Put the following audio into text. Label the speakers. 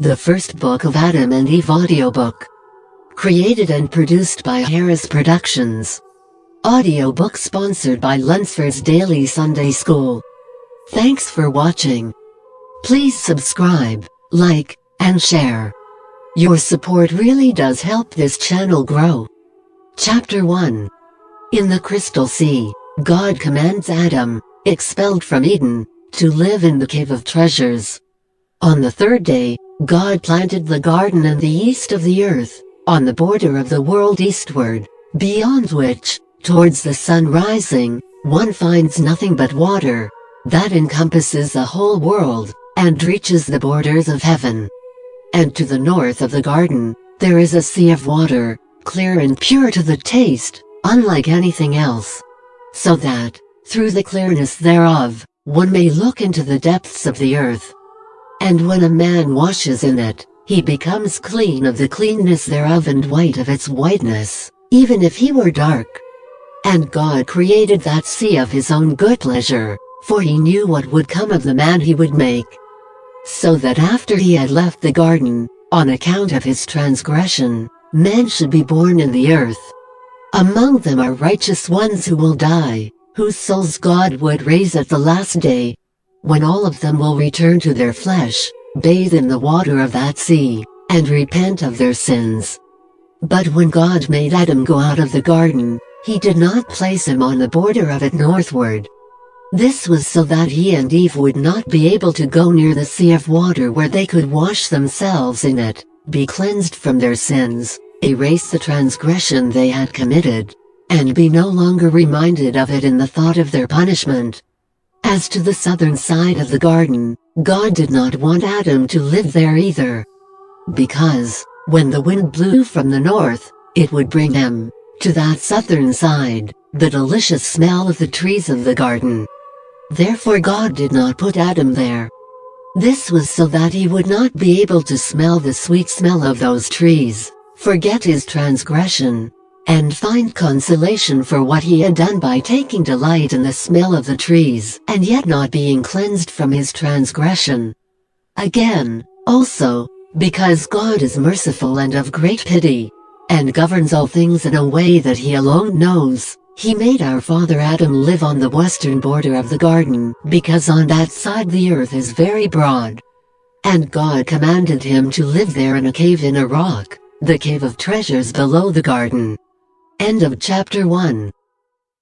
Speaker 1: the first book of Adam and Eve audiobook. Created and produced by Harris Productions. Audiobook sponsored by Lunsford's Daily Sunday School. Thanks for watching. Please subscribe, like, and share. Your support really does help this channel grow. Chapter 1. In the Crystal Sea, God commands Adam, expelled from Eden, to live in the cave of treasures. On the third day, God planted the garden in the east of the earth, on the border of the world eastward, beyond which, towards the sun rising, one finds nothing but water, that encompasses the whole world, and reaches the borders of heaven. And to the north of the garden, there is a sea of water, clear and pure to the taste, unlike anything else. So that, through the clearness thereof, one may look into the depths of the earth. And when a man washes in it, he becomes clean of the cleanness thereof and white of its whiteness, even if he were dark. And God created that sea of his own good pleasure, for he knew what would come of the man he would make. So that after he had left the garden, on account of his transgression, men should be born in the earth. Among them are righteous ones who will die, whose souls God would raise at the last day, when all of them will return to their flesh, bathe in the water of that sea, and repent of their sins. But when God made Adam go out of the garden, he did not place him on the border of it northward. This was so that he and Eve would not be able to go near the sea of water where they could wash themselves in it, be cleansed from their sins, erase the transgression they had committed, and be no longer reminded of it in the thought of their punishment. As to the southern side of the garden, God did not want Adam to live there either. Because, when the wind blew from the north, it would bring him, to that southern side, the delicious smell of the trees of the garden. Therefore God did not put Adam there. This was so that he would not be able to smell the sweet smell of those trees, forget his transgression, and find consolation for what he had done by taking delight in the smell of the trees, and yet not being cleansed from his transgression. Again, also, because God is merciful and of great pity, and governs all things in a way that he alone knows, he made our father Adam live on the western border of the garden, because on that side the earth is very broad. And God commanded him to live there in a cave in a rock, the cave of treasures below the garden. End of chapter 1.